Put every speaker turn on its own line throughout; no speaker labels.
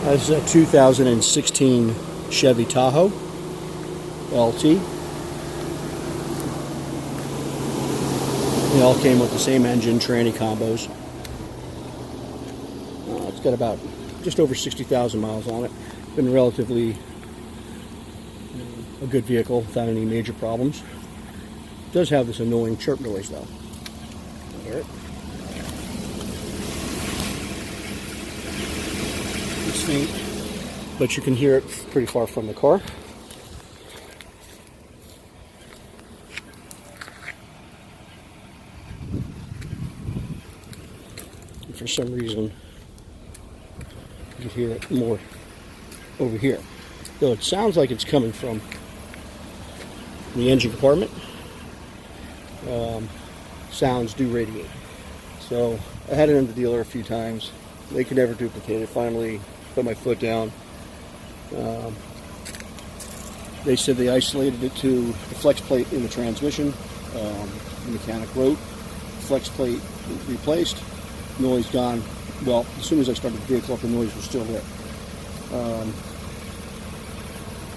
That's a 2016 Chevy Tahoe LT. They all came with the same engine, tranny combos. It's got about just over 60,000 miles on it. Been relatively a good vehicle without any major problems. It does have this annoying chirp noise though. Hear it? It's faint, but you can hear it pretty far from the car. And for some reason, you hear it more over here. Though it sounds like it's coming from the engine compartment. Sounds do radiate. So I had it in the dealer a few times. They could never duplicate it. Finally put my foot down. They said they isolated it to the flex plate in the transmission. The mechanic wrote, flex plate replaced, noise gone. Well, as soon as I started the vehicle up, the noise was still there.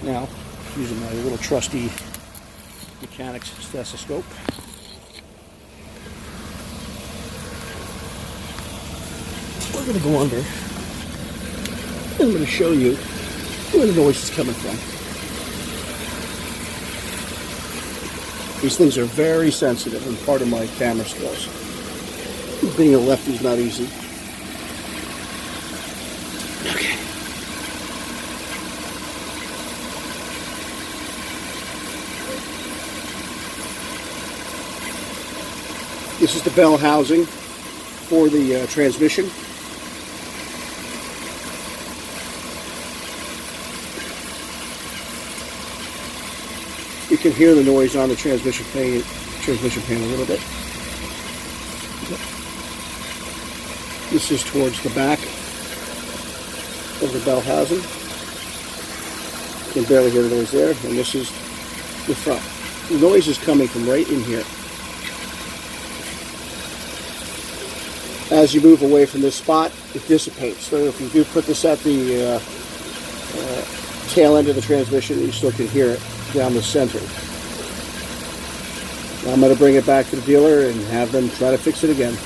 Now, using my little trusty mechanic's stethoscope, we're going to go under, and I'm going to show you where the noise is coming from. These things are very sensitive and part of my camera skills. Being a lefty is not easy. Okay. This is the bell housing for the transmission. You can hear the noise on the transmission pane a little bit. This is towards the back of the bell housing. You can barely hear the noise there, and this is the front. The noise is coming from right in here. As you move away from this spot, it dissipates. So if you do put this at the tail end of the transmission, you still can hear it down the center. Now I'm going to bring it back to the dealer and have them try to fix it again.